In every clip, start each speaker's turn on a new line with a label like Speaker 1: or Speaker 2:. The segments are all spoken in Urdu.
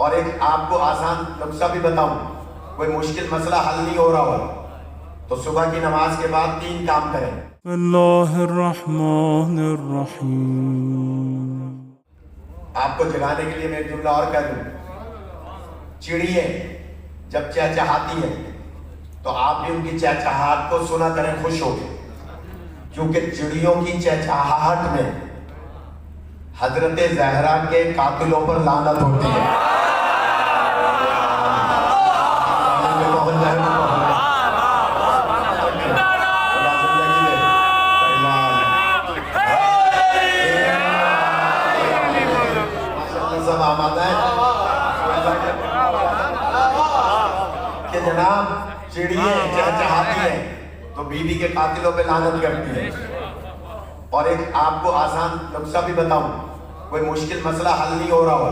Speaker 1: اور ایک آپ کو آسان نقصہ بھی بتاؤں، کوئی مشکل مسئلہ حل نہیں ہو رہا ہو تو صبح کی نماز کے بعد 3 کام کریں۔
Speaker 2: اللہ الرحمن الرحیم۔
Speaker 1: آپ کو جگانے کے لیے میں ایک جملہ اور کہہ دوں، چڑیے جب چہچہاتی ہیں تو آپ بھی ان کی چہچہاہٹ کو سنا کریں خوش ہو کے، کیونکہ چڑیوں کی چہچہاہٹ میں حضرت زہرا کے قاتلوں پر لعنت ہوتی ہے۔ کہ جناب چڑیے چہچہاتی ہیں تو بیوی کے قاتلوں پہ لعنت کرتی ہے۔ اور ایک آپ کو آسان نقصہ بھی بتاؤں، کوئی مشکل مسئلہ حل نہیں ہو رہا ہو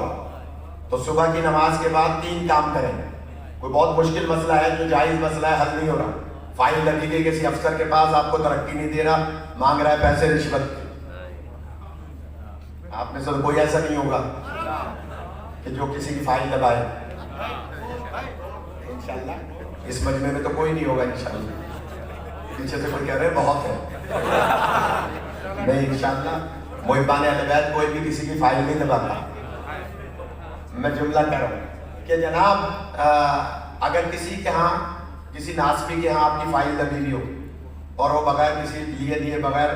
Speaker 1: تو صبح کی نماز کے بعد 3 کام کریں۔ کوئی بہت مشکل مسئلہ ہے جو جائز مسئلہ ہے، حل نہیں ہو رہا، فائل لگی گئی کسی افسر کے پاس، آپ کو ترقی نہیں دے رہا، مانگ رہا ہے پیسے رشوت، آپ میں سے کوئی ایسا نہیں ہوگا کہ جو کسی کی فائل دبائے، انشاءاللہ اس مجمع میں تو کوئی نہیں ہوگا انشاءاللہ، پیچھے سے کوئی کہہ رہے بہت ہے، نہیں انشاءاللہ محبان اہل بیت کوئی بھی کسی کی فائل نہیں دباتا۔ میں جملہ کہہ رہا ہوں کہ جناب اگر کسی کے ہاں کسی ناسبی کے ہاں آپ کی فائل دبی ہوئی ہو اور وہ بغیر کسی لیے بغیر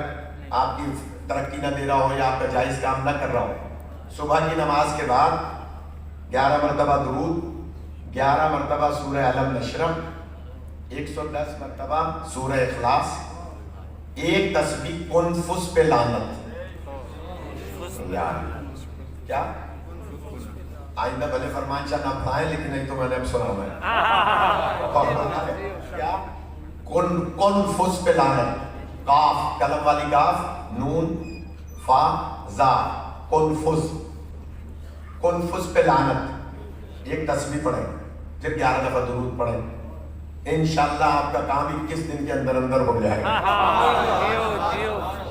Speaker 1: آپ کی ترقی نہ دے رہا ہو یا آپ کا جائز کام نہ کر رہا ہو، صبح کی نماز کے بعد 11 مرتبہ درود، 11 مرتبہ سورہ علم نشرم، 110 مرتبہ سورہ اخلاص، 1 تسبیح کنفس پہ لعنت۔ یار کیا آئندہ بھلے فرمان شاہ نہ پڑھائیں لیکن نہیں تو میں نے اب سنا ہے کیا کنفس پہ لعنت، قاف قلم والی قاف، نون فا زا، کنفس پہ لعنت، 1 تسبیح پڑھیں، پھر 11 دفعہ درود پڑھیں، انشاءاللہ آپ کا کام 21 دن کے اندر ہو جائے گا۔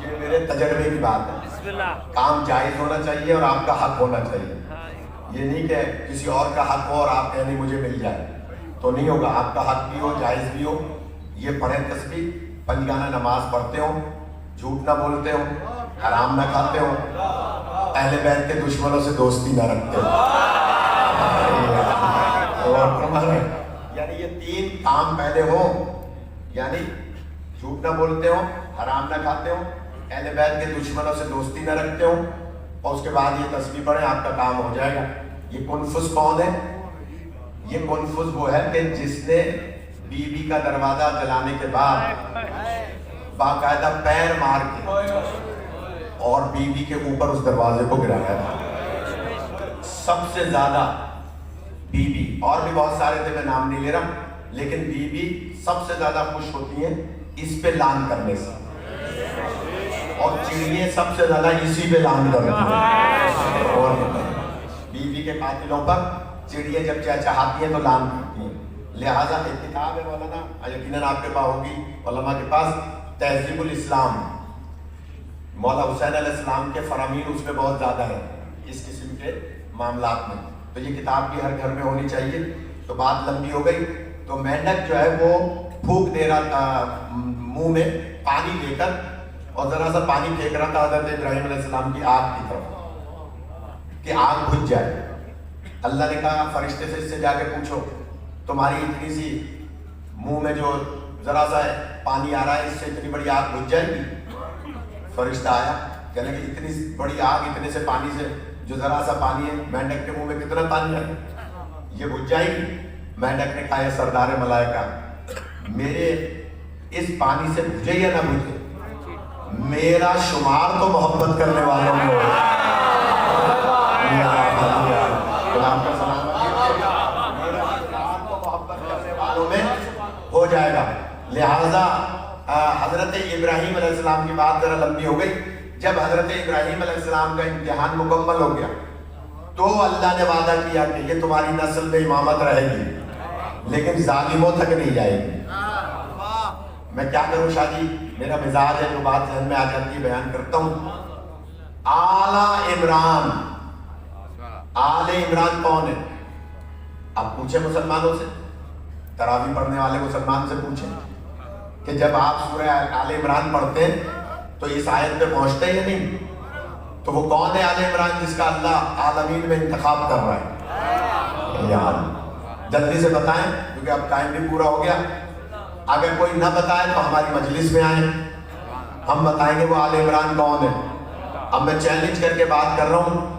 Speaker 1: یہ میرے تجربے کی بات ہے، کام جائز ہونا چاہیے اور آپ کا حق ہونا چاہیے، یہ نہیں کہ کسی اور کا حق ہو اور آپ کہیں نہیں مجھے مل جائے تو نہیں ہوگا، آپ کا حق بھی ہو جائز بھی ہو۔ یہ پڑھیں تسبیح، پنجگانہ نماز پڑھتے ہو، جھوٹ نہ بولتے ہو، حرام نہ کھاتے ہو، اہل بیت کے دشمنوں سے دوستی نہ رکھتے ہو، یعنی یہ 3 کام پہلے ہو، یعنی جھوٹ نہ بولتے ہو، حرام نہ کھاتے ہو، اہل بیت کے دشمنوں سے دوستی نہ رکھتے ہو، اور اس کے بعد یہ تسبیح پڑھیں، آپ کا کام ہو جائے گا۔ یہ کنفس کون ہے؟ یہ کنفس وہ ہے کہ جس نے بیوی کا دروازہ جلانے کے بعد باقاعدہ پیر مار کے اور بیوی کے اوپر اس دروازے کو گرایا تھا۔ سب سے زیادہ بیوی، اور بھی بہت سارے تھے میں نام نہیں لے رہا، لیکن بیوی سب سے زیادہ خوش ہوتی ہیں اس پہ لعن کرنے سے، اور چڑیے سب سے زیادہ اسی پہ لعن کرتی ہیں، اور بیوی کے قاتلوں پر چڑیے جب چہچہاتی ہیں تو لعن کرتی ہیں۔ لہٰذا ایک کتاب ہے مولانا، یقیناً آپ کے پاس ہوگی، علماء کے پاس، تہذیب الاسلام، مولا حسین علیہ السلام کے فرامین اس میں بہت زیادہ ہے اس قسم کے معاملات میں، تو یہ کتاب بھی ہر گھر میں ہونی چاہیے۔ تو بات لمبی ہو گئی، تو مینڈک جو ہے وہ پھونک دے رہا تھا منہ میں پانی لے کر، اور ذرا سا پانی پھینک رہا تھا حضرت ابراہیم علیہ السلام کی آگ کی طرف کہ آگ بجھ جائے۔ اللہ نے کہا فرشتے سے اس سے جا کے پوچھو تمہاری اتنی سی منہ میں جو ذرا سا پانی آ رہا ہے اس سے اتنی بڑی آگ بجھ جائے گی؟ فرشتہ آیا کہنے کہ اتنی بڑی آگ اتنے سے پانی سے جو ذرا سا پانی ہے، مینڈک کے منہ میں کتنا پانی ہے، یہ بجھ جائے گی؟ مینڈک نے کہا یا سردار ملائکہ، میرے اس پانی سے بجھے یا نہ بجھے، میرا شمار تو محبت کرنے والوں میں ہو جائے گا۔ لہٰذا حضرت ابراہیم علیہ السلام کی بات ذرا لمبی ہو گئی۔ جب حضرت ابراہیم علیہ السلام کا امتحان مکمل ہو گیا تو اللہ نے وعدہ کیا کہ یہ تمہاری نسل میں امامت رہے گی لیکن ظالموں تک نہیں جائے گی۔ میں کیا کروں شاہ جی، میرا مزاج ہے، جو بات ذہن میں آ جاتی ہے بیان کرتا ہوں۔ آل عمران کون ہے؟ اب پوچھیں مسلمانوں سے، تراویح پڑھنے والے مسلمان سے پوچھیں کہ جب آپ سورہ آل عمران پڑھتے ہیں تو اس آیت پہ پہنچتے ہیں یا نہیں؟ تو وہ کون ہے آل عمران جس کا اللہ عالمین میں انتخاب کر رہا ہے؟ یار جلدی سے بتائیں کیونکہ اب ٹائم بھی پورا ہو گیا. اگر کوئی نہ بتائے تو ہماری مجلس میں آئیں، ہم بتائیں گے وہ آل عمران کون ہے. اب میں چیلنج کر کے بات کر رہا ہوں،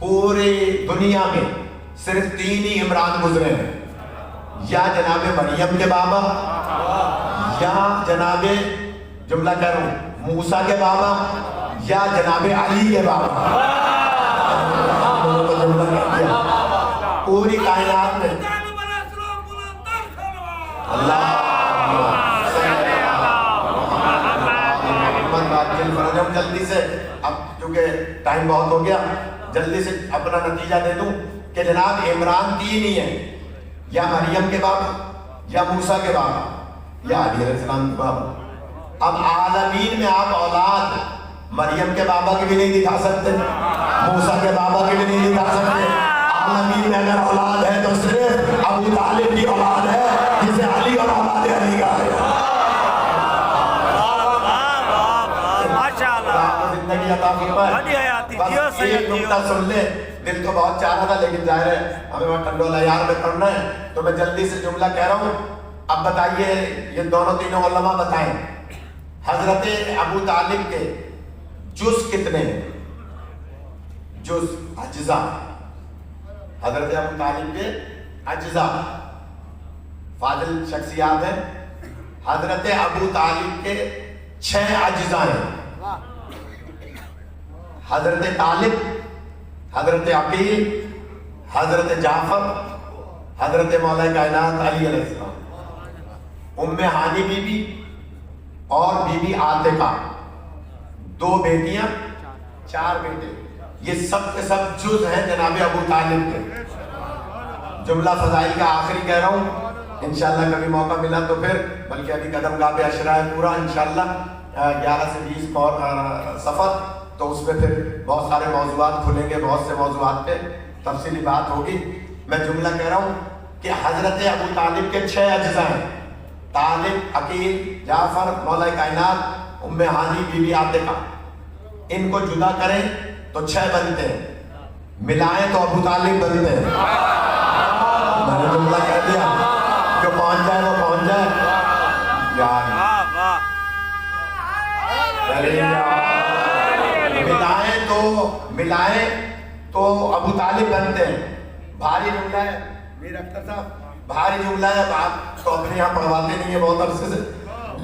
Speaker 1: پوری دنیا میں صرف 3 ہی عمران گزرے ہیں، یا جناب مریم کے بابا، یا جناب جملہ کہہ رہا ہوں موسیٰ کے بابا، یا جناب علی کے بابا. پوری کائنات میں اللہ جلدی سے، اب کیونکہ ٹائم بہت ہو گیا، جلدی سے اپنا نتیجہ دے دوں کہ جناب عمران 3 ہی ہیں، یا مریم کے بابا، یا موسیٰ کے بابا، یا علی علیہ السلام کے بابا. اب عالمین میں آپ اولاد مریم کے بابا کی بھی نہیں دکھا سکتے، موسیٰ کے بابا کی بھی نہیں دکھا سکتے. عالمین میں اگر اولاد ہے تو صرف ابو طالب کی اولاد ہے جسے علی اور اولاد علی کا ہے. زندگی عطا فرمائے. بس ایک نکتہ سن لے، دل تو بہت چاہ رہا تھا لیکن ظاہر ہے ہمیں وہاں ٹنڈولا یار میں کرنا ہے، تو میں جلدی سے جملہ کہہ رہا ہوں. اب بتائیے یہ دونوں تینوں علماء بتائیں حضرت ابو طالب کے جز کتنے ہیں؟ جز اجزاء، حضرت ابو طالب کے اجزاء فاضل شخصیات ہیں. حضرت ابو طالب کے 6 اجزاء ہیں. حضرت طالب، حضرت عقیل، حضرت جعفر، حضرت مولا کائنات علی علیہ السلام، ام ہانی بی بی اور بی بی عاتقہ، 2 بیٹیاں 4 بیٹے. یہ سب کے سب جز ہیں جناب ابو طالب کے. جملہ فضائل کا آخری کہہ رہا ہوں، انشاءاللہ کبھی موقع ملا تو پھر، بلکہ ابھی قدم گاہ پہ عشرہ ہے پورا انشاءاللہ 11 سے 20 سفر، تو اس میں پھر بہت سارے موضوعات کھلیں گے، بہت سے موضوعات پہ تفصیلی بات ہوگی. میں جملہ کہہ رہا ہوں کہ حضرت ابو طالب کے 6 اجزاء ہیں، طالب، عقیل، جعفر، مولا کائنات، ام ہانی، بی بی عاتقہ. ان کو جدا کریں تو 6 بنتے ہیں، ملائیں تو ابو طالب بنتے ہیں. میں نے جملہ کہہ دیا، جو پہنچ جائے وہ پہنچ جائے. ملائیں تو ابو طالب بنتے ہیں. بھاری جملہ ہے میر اختر صاحب، بھاری جملہ ہے، آپ تو اپنے یہاں پڑھواتے نہیں ہیں بہت عرصے سے،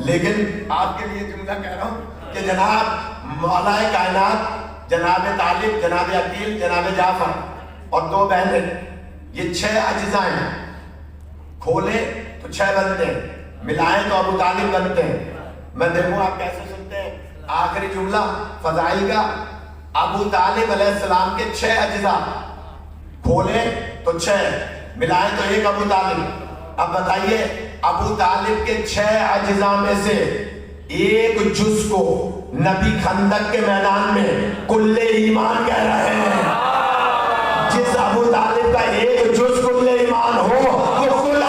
Speaker 1: لیکن آپ کے لیے جملہ کہہ رہا ہوں کہ جناب مولا کائنات، جناب طالب، جناب عقیل، جناب جعفر اور 2 بہنیں، یہ 6 اجزاء ہیں. کھولیں تو 6 بنتے ہیں، ملائیں تو ابو طالب بنتے ہیں. میں دیکھوں آپ کیسے سنتے ہیں. آخری جملہ فضائل کا، ابو طالب علیہ السلام کے 6 اجزاء، کھولیں تو 6، ملائیں تو 1 ابو طالب. اب بتائیے ابو طالب کے 6 اجزاء میں سے ایک جز کو نبی خندق کے میدان میں کل ایمان کہہ رہے ہیں. جس ابو طالب کا ایک جز کل ایمان ہو وہ کل